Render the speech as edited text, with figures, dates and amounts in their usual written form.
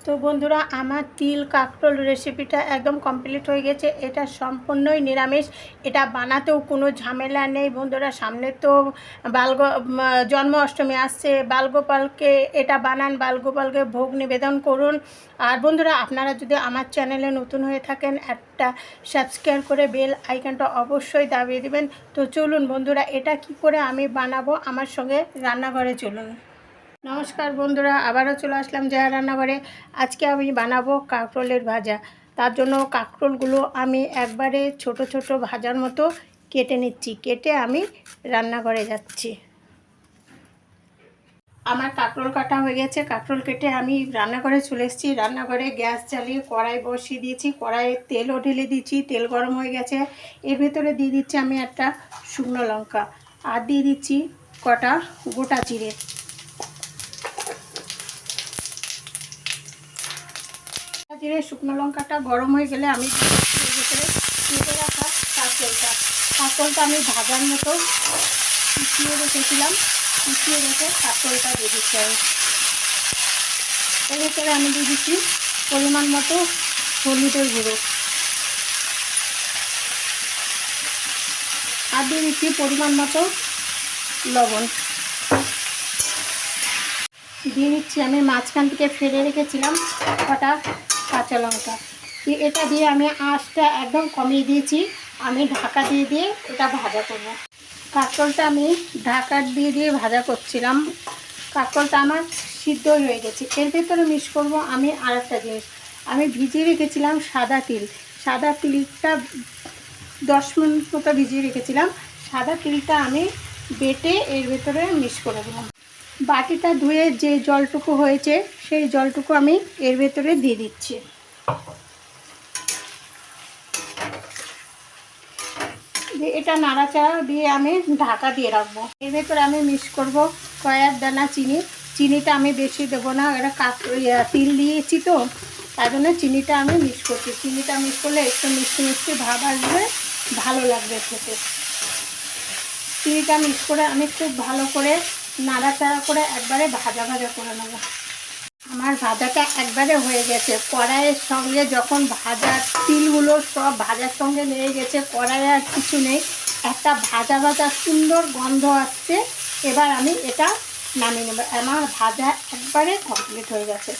তো বন্ধুরা, আমার তিল কাঁকরোল রেসিপিটা একদম কমপ্লিট হয়ে গেছে। এটা সম্পূর্ণই নিরামিষ, এটা বানাতেও কোনো ঝামেলা নেই। বন্ধুরা, সামনে তো জন্মাষ্টমী আসছে, বালগোপালকে এটা বানান, বালগোপালকে ভোগ নিবেদন করুন। আর বন্ধুরা, আপনারা যদি আমার চ্যানেলে নতুন হয়ে থাকেন, একটা সাবস্ক্রাইব করে বেল আইকনটা অবশ্যই দাবিয়ে দেবেন। তো চলুন বন্ধুরা, এটা কি করে আমি বানাবো, আমার সঙ্গে রান্নাঘরে চলুন। নমস্কার বন্ধুরা, আবারও চলে আসলাম জয়া রান্নাঘরে। আজকে আমি বানাবো কাঁকরোলের ভাজা। তার জন্য কাঁকরোলগুলো আমি একবারে ছোট ছোট ভাজার মতো কেটে নিচ্ছি। কেটে আমি রান্নাঘরে যাচ্ছি। আমার কাঁকরোল কাটা হয়ে গেছে। কাঁকরোল কেটে আমি রান্নাঘরে চলে এসেছি। রান্নাঘরে গ্যাস জ্বালিয়ে কড়াই বসিয়ে দিয়েছি। কড়াইয়ে তেলও ঢেলে দিচ্ছি। তেল গরম হয়ে গেছে। এর ভেতরে দিয়ে দিচ্ছি আমি একটা শুকনো লঙ্কা, আর দিয়ে দিচ্ছি কটা গোটা জিরে। জিরে শুকনো লঙ্কাটা গরম হয়ে গেলে আমি এর ভেতরে কেটে রাখা কাঁকরোলটা আমি ভাজার মতো পিছিয়ে রেখেছিলাম। পিছিয়ে রেখে কাঁকরোলটা দিয়ে দিচ্ছি আমি। এর ভেতরে আমি দিয়ে দিচ্ছি পরিমাণ মতো হলুদের গুঁড়ো, আর দিয়ে দিচ্ছি পরিমাণ মতো লবণ। দিয়ে দিচ্ছি আমি মাঝখান থেকে ফেলে রেখেছিলাম কটা কাঁচা লঙ্কা। এটা দিয়ে আমি আঁচটা একদম কমিয়ে দিয়েছি। আমি ঢাকা দিয়ে দিয়ে এটা ভাজা করব। কাঁকরোলটা আমি ঢাকা দিয়ে দিয়ে ভাজা করছিলাম। কাঁকরোলটা আমার সিদ্ধ হয়ে গেছে। এর ভেতরে মিক্স করব আমি আর একটা জিনিস। আমি ভিজিয়ে রেখেছিলাম সাদা তিল। সাদা তিলটা 10 মিনিট মতো ভিজিয়ে রেখেছিলাম। সাদা তিলটা আমি বেটে এর ভেতরে মিক্স করে দিলাম। বাটিটা ধুয়ে যে জলটুকু হয়েছে সেই জলটুকু আমি এর ভেতরে দিয়ে দিচ্ছি। দিয়ে এটা নাড়াচাড়া দিয়ে আমি ঢাকা দিয়ে রাখবো। এর ভেতরে আমি মিক্স করব কয়েক দানা চিনি। চিনিটা আমি বেশি দেবো না, এটা তিল দিয়েছি তো, তাই জন্য চিনিটা আমি মিক্স করছি। চিনিটা মিক্স করলে একটু মিষ্টি মিষ্টি ভাব আসবে, ভালো লাগবে খেতে। চিনিটা মিক্স করে আমি খুব ভালো করে নাড়াচাড়া করে একবারে ভাজা ভাজা করে নেব। আমার ভাজাটা একবারে হয়ে গেছে। কড়াইয়ের সঙ্গে যখন ভাজার তিলগুলো সব ভাজার সঙ্গে লেগে গেছে, কড়াইয়ে আর কিছু নেই, একটা ভাজা ভাজা সুন্দর গন্ধ আসছে। এবার আমি এটা নামিয়ে নেব। আমার ভাজা একবারে কমপ্লিট হয়ে গেছে।